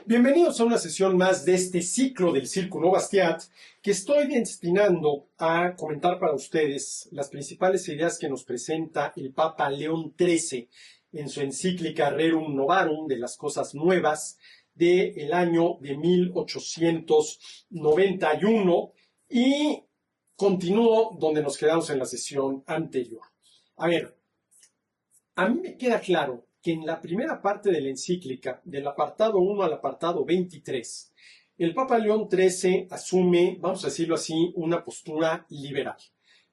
Bienvenidos a una sesión más de este ciclo del Círculo Bastiat que estoy destinando a comentar para ustedes las principales ideas que nos presenta el Papa León XIII en su encíclica Rerum Novarum de las cosas nuevas del año de 1891 y continúo donde nos quedamos en la sesión anterior. A ver, a mí me queda claro que en la primera parte de la encíclica, del apartado 1 al apartado 23, el Papa León XIII asume, vamos a decirlo así, una postura liberal,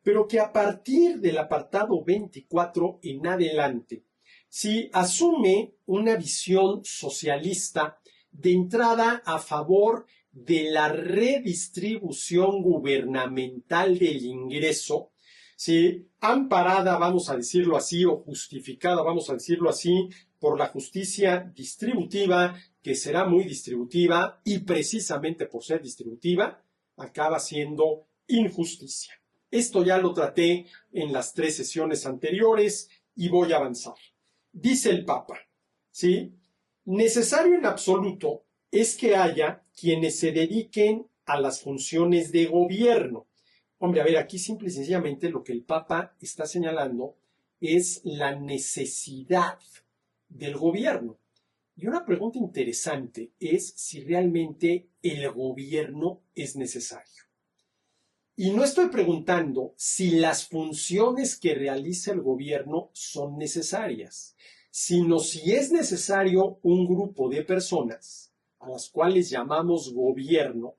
pero que a partir del apartado 24 en adelante, sí asume una visión socialista de entrada a favor de la redistribución gubernamental del ingreso, ¿sí? Amparada, vamos a decirlo así, o justificada, vamos a decirlo así, por la justicia distributiva, que será muy distributiva, y precisamente por ser distributiva, acaba siendo injusticia. Esto ya lo traté en las 3 sesiones anteriores y voy a avanzar. Dice el Papa, ¿sí? Necesario en absoluto es que haya quienes se dediquen a las funciones de gobierno. Hombre, a ver, aquí simple y sencillamente lo que el Papa está señalando es la necesidad del gobierno. Y una pregunta interesante es si realmente el gobierno es necesario. Y no estoy preguntando si las funciones que realiza el gobierno son necesarias, sino si es necesario un grupo de personas a las cuales llamamos gobierno,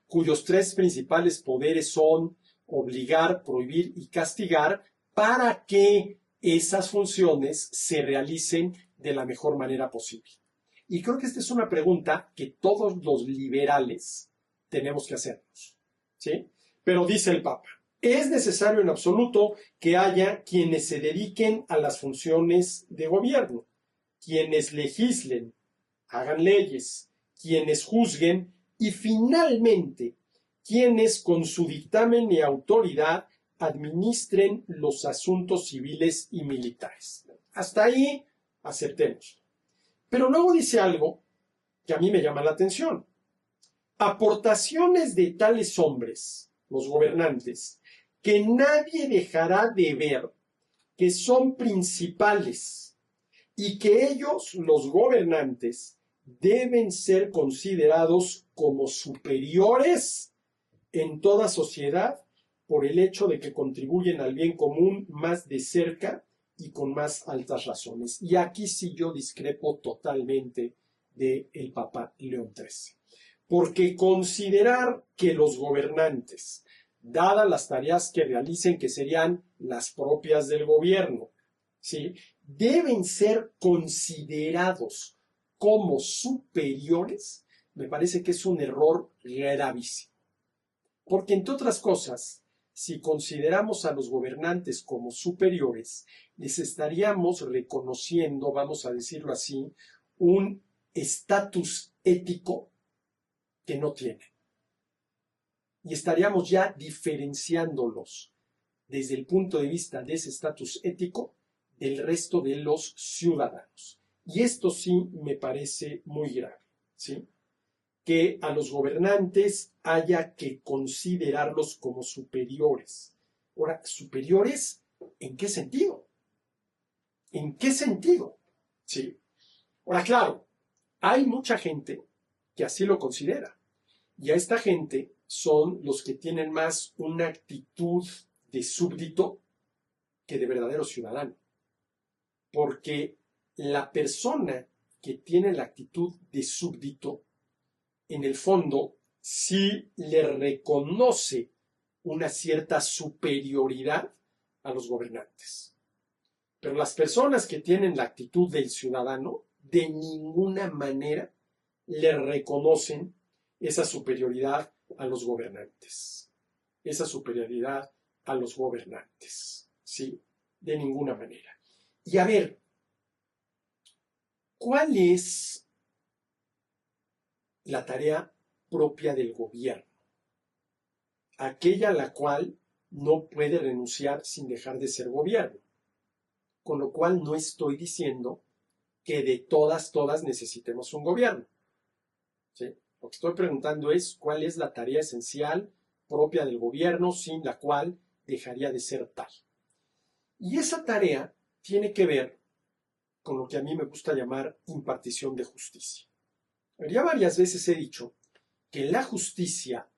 cuyos 3 principales poderes son obligar, prohibir y castigar, para que esas funciones se realicen de la mejor manera posible. Y creo que esta es una pregunta que todos los liberales tenemos que hacernos, ¿sí? Pero dice el Papa, es necesario en absoluto que haya quienes se dediquen a las funciones de gobierno, quienes legislen, hagan leyes, quienes juzguen y finalmente quienes con su dictamen y autoridad administren los asuntos civiles y militares. Hasta ahí aceptemos. Pero luego dice algo que a mí me llama la atención. Aportaciones de tales hombres, los gobernantes, que nadie dejará de ver que son principales y que ellos, los gobernantes, deben ser considerados como superiores en toda sociedad por el hecho de que contribuyen al bien común más de cerca y con más altas razones. Y aquí sí yo discrepo totalmente del Papa León XIII. Porque considerar que los gobernantes, dadas las tareas que realicen, que serían las propias del gobierno, ¿sí?, deben ser considerados como superiores, me parece que es un error gravísimo. Porque, entre otras cosas, si consideramos a los gobernantes como superiores, les estaríamos reconociendo, vamos a decirlo así, un estatus ético que no tienen. Y estaríamos ya diferenciándolos desde el punto de vista de ese estatus ético del resto de los ciudadanos. Y esto sí me parece muy grave, ¿sí? Que a los gobernantes haya que considerarlos como superiores. Ahora, ¿superiores en qué sentido? ¿En qué sentido? Sí. Ahora, claro, hay mucha gente que así lo considera. Y a esta gente son los que tienen más una actitud de súbdito que de verdadero ciudadano. Porque la persona que tiene la actitud de súbdito, en el fondo, sí le reconoce una cierta superioridad a los gobernantes. Pero las personas que tienen la actitud del ciudadano, de ninguna manera le reconocen esa superioridad a los gobernantes. Esa superioridad a los gobernantes, ¿sí? De ninguna manera. Y a ver, ¿cuál es la tarea propia del gobierno? Aquella a la cual no puede renunciar sin dejar de ser gobierno. Con lo cual no estoy diciendo que de todas necesitemos un gobierno. ¿sí? Lo que estoy preguntando es cuál es la tarea esencial propia del gobierno sin la cual dejaría de ser tal. Y esa tarea tiene que ver con lo que a mí me gusta llamar impartición de justicia. Ya varias veces he dicho que la justicia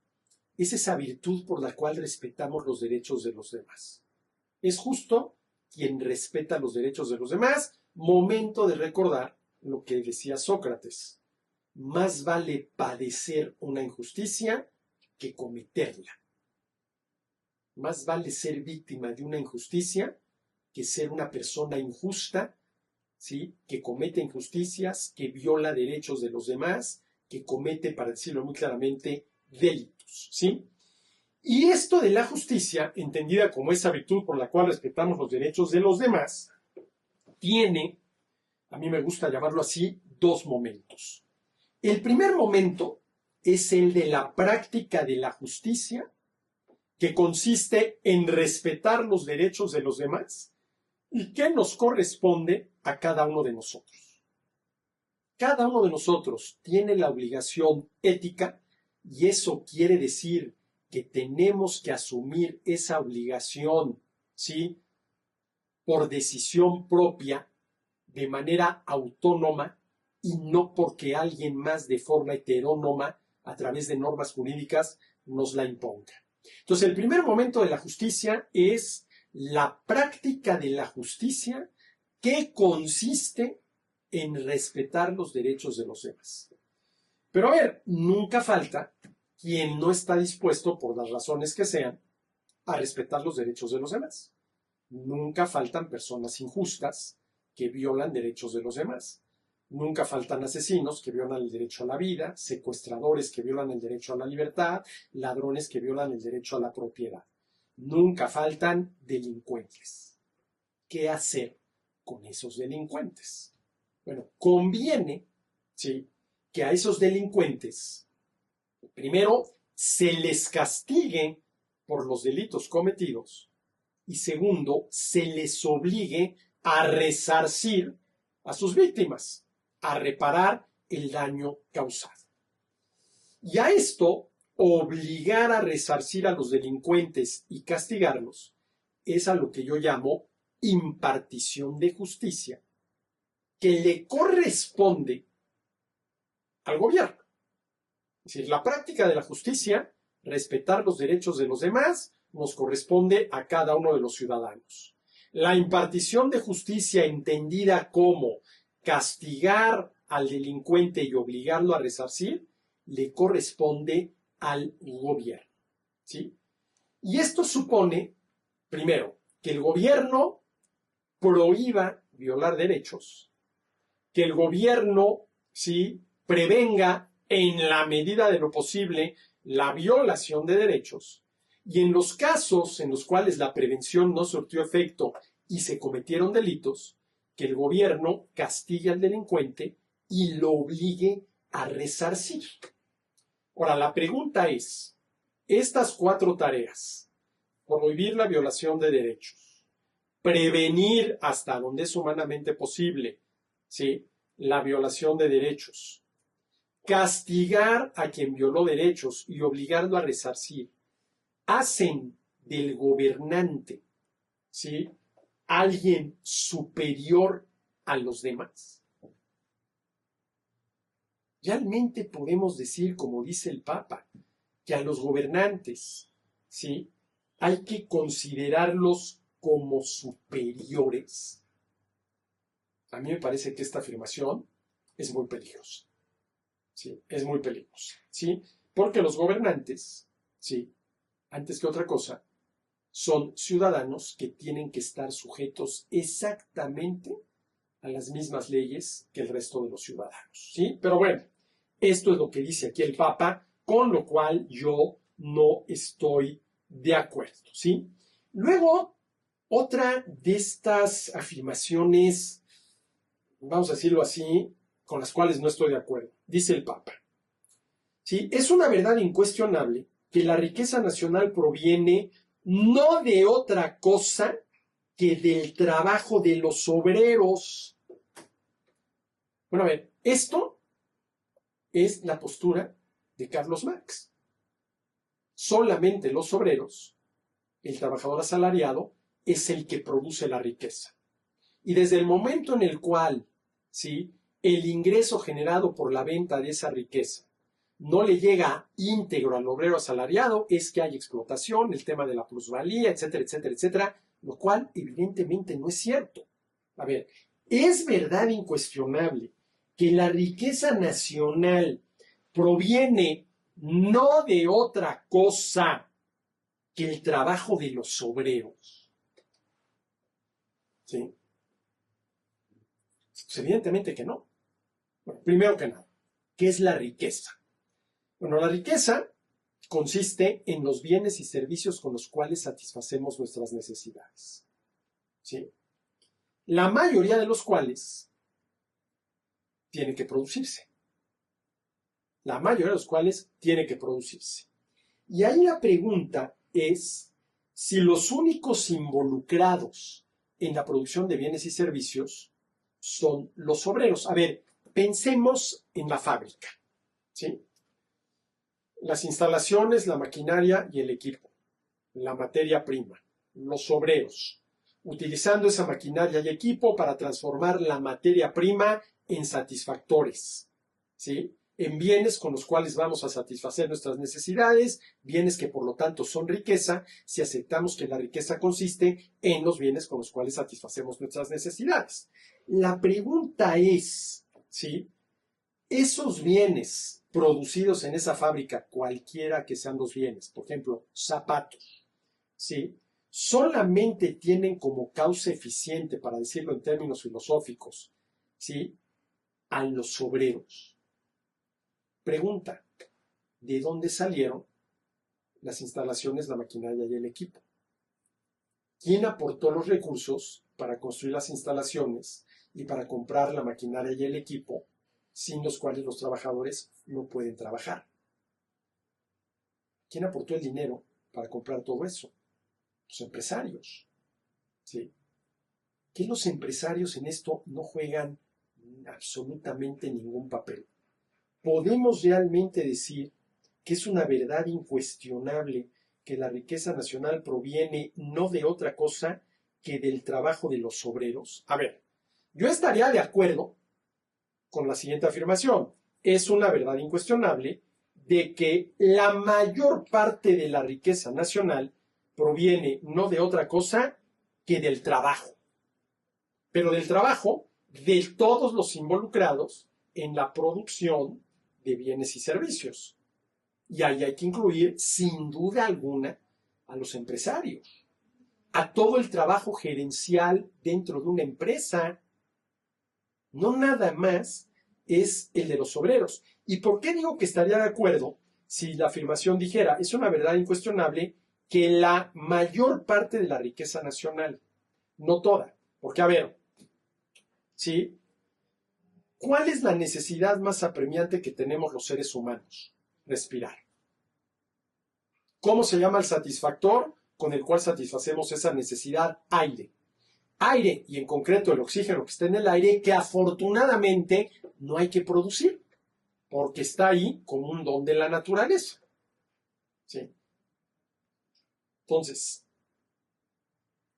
es esa virtud por la cual respetamos los derechos de los demás. Es justo quien respeta los derechos de los demás. Momento de recordar lo que decía Sócrates. Más vale padecer una injusticia que cometerla. Más vale ser víctima de una injusticia que ser una persona injusta, ¿sí? Que comete injusticias, que viola derechos de los demás, que comete, para decirlo muy claramente, delitos, ¿sí? Y esto de la justicia, entendida como esa virtud por la cual respetamos los derechos de los demás, tiene, a mí me gusta llamarlo así, dos momentos. El primer momento es el de la práctica de la justicia, que consiste en respetar los derechos de los demás y que nos corresponde a cada uno de nosotros. Cada uno de nosotros tiene la obligación ética y eso quiere decir que tenemos que asumir esa obligación, ¿sí? Por decisión propia, de manera autónoma y no porque alguien más de forma heterónoma, a través de normas jurídicas, nos la imponga. Entonces, el primer momento de la justicia es la práctica de la justicia que consiste en respetar los derechos de los demás. Pero a ver, nunca falta quien no está dispuesto, por las razones que sean, a respetar los derechos de los demás. Nunca faltan personas injustas que violan derechos de los demás. Nunca faltan asesinos que violan el derecho a la vida, secuestradores que violan el derecho a la libertad, ladrones que violan el derecho a la propiedad. Nunca faltan delincuentes. ¿Qué hacer con esos delincuentes? Bueno, conviene, ¿sí?, que a esos delincuentes, primero, se les castigue por los delitos cometidos y segundo, se les obligue a resarcir a sus víctimas, a reparar el daño causado. Y a esto, obligar a resarcir a los delincuentes y castigarlos, es a lo que yo llamo impartición de justicia, que le corresponde al gobierno. Es decir, la práctica de la justicia, respetar los derechos de los demás, nos corresponde a cada uno de los ciudadanos. La impartición de justicia, entendida como castigar al delincuente y obligarlo a resarcir, le corresponde al gobierno, ¿sí? Y esto supone, primero, que el gobierno prohíba violar derechos, que el gobierno, ¿sí?, prevenga en la medida de lo posible la violación de derechos, y en los casos en los cuales la prevención no surtió efecto y se cometieron delitos, que el gobierno castigue al delincuente y lo obligue a resarcir. Ahora, la pregunta es, estas 4 tareas, prohibir la violación de derechos, prevenir hasta donde es humanamente posible, ¿sí?, la violación de derechos, castigar a quien violó derechos y obligarlo a resarcir, hacen del gobernante, ¿sí?, alguien superior a los demás. Realmente podemos decir, como dice el Papa, que a los gobernantes, ¿sí?, hay que considerarlos como superiores. A mí me parece que esta afirmación es muy peligrosa. ¿Sí? Es muy peligrosa, ¿sí? Porque los gobernantes, ¿sí?, antes que otra cosa, son ciudadanos que tienen que estar sujetos exactamente a las mismas leyes que el resto de los ciudadanos, ¿sí? Pero bueno, esto es lo que dice aquí el Papa, con lo cual yo no estoy de acuerdo, ¿sí? Luego, otra de estas afirmaciones, vamos a decirlo así, con las cuales no estoy de acuerdo, dice el Papa, ¿sí?, es una verdad incuestionable que la riqueza nacional proviene no de otra cosa que del trabajo de los obreros. Bueno, a ver, esto es la postura de Carlos Marx. Solamente los obreros, el trabajador asalariado, es el que produce la riqueza. Y desde el momento en el cual, ¿sí?, el ingreso generado por la venta de esa riqueza no le llega íntegro al obrero asalariado, es que hay explotación, el tema de la plusvalía, etcétera, etcétera, etcétera, lo cual evidentemente no es cierto. A ver, es verdad incuestionable que la riqueza nacional proviene no de otra cosa que el trabajo de los obreros. ¿Sí? Pues evidentemente que no. Bueno, primero que nada, ¿qué es la riqueza? Bueno, la riqueza consiste en los bienes y servicios con los cuales satisfacemos nuestras necesidades. ¿Sí? La mayoría de los cuales tiene que producirse. La mayoría de los cuales tiene que producirse. Y ahí la pregunta es si los únicos involucrados en la producción de bienes y servicios son los obreros. A ver, pensemos en la fábrica, ¿sí? Las instalaciones, la maquinaria y el equipo, la materia prima, los obreros, utilizando esa maquinaria y equipo para transformar la materia prima en satisfactores, ¿sí?, en bienes con los cuales vamos a satisfacer nuestras necesidades, bienes que por lo tanto son riqueza, si aceptamos que la riqueza consiste en los bienes con los cuales satisfacemos nuestras necesidades. La pregunta es, ¿sí?, esos bienes producidos en esa fábrica, cualquiera que sean los bienes, por ejemplo, zapatos, ¿sí?, solamente tienen como causa eficiente, para decirlo en términos filosóficos, ¿sí?, a los obreros. Pregunta, ¿de dónde salieron las instalaciones, la maquinaria y el equipo? ¿Quién aportó los recursos para construir las instalaciones y para comprar la maquinaria y el equipo, sin los cuales los trabajadores no pueden trabajar? ¿Quién aportó el dinero para comprar todo eso? Los empresarios. ¿Sí? Que los empresarios en esto no juegan absolutamente ningún papel. ¿Podemos realmente decir que es una verdad incuestionable que la riqueza nacional proviene no de otra cosa que del trabajo de los obreros? A ver, yo estaría de acuerdo con la siguiente afirmación. Es una verdad incuestionable de que la mayor parte de la riqueza nacional proviene no de otra cosa que del trabajo, pero del trabajo de todos los involucrados en la producción de bienes y servicios. Y ahí hay que incluir, sin duda alguna, a los empresarios, a todo el trabajo gerencial dentro de una empresa. No nada más es el de los obreros. ¿Y por qué digo que estaría de acuerdo si la afirmación dijera, es una verdad incuestionable, que la mayor parte de la riqueza nacional, no toda? Porque, a ver, ¿sí?, ¿cuál es la necesidad más apremiante que tenemos los seres humanos? Respirar. ¿Cómo se llama el satisfactor con el cual satisfacemos esa necesidad? Aire. Aire, y en concreto el oxígeno que está en el aire, que afortunadamente no hay que producir, porque está ahí como un don de la naturaleza. ¿Sí? Entonces,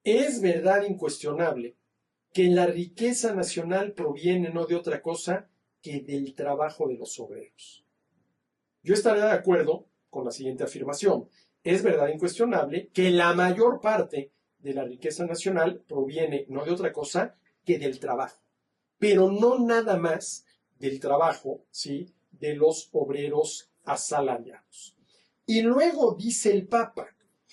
es verdad incuestionable que la riqueza nacional proviene no de otra cosa que del trabajo de los obreros. Yo estaría de acuerdo con la siguiente afirmación. Es verdad incuestionable que la mayor parte de la riqueza nacional proviene no de otra cosa que del trabajo, pero no nada más del trabajo, ¿sí?, de los obreros asalariados. Y luego dice el Papa,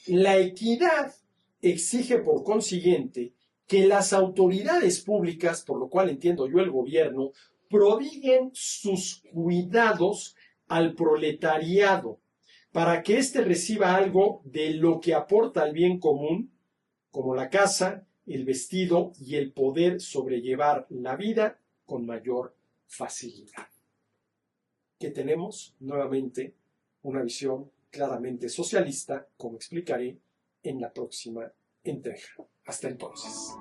la equidad exige por consiguiente que las autoridades públicas, por lo cual entiendo yo el gobierno, prodiguen sus cuidados al proletariado para que éste reciba algo de lo que aporta al bien común, como la casa, el vestido y el poder sobrellevar la vida con mayor facilidad. Que tenemos nuevamente una visión claramente socialista, como explicaré en la próxima entrega. Hasta entonces.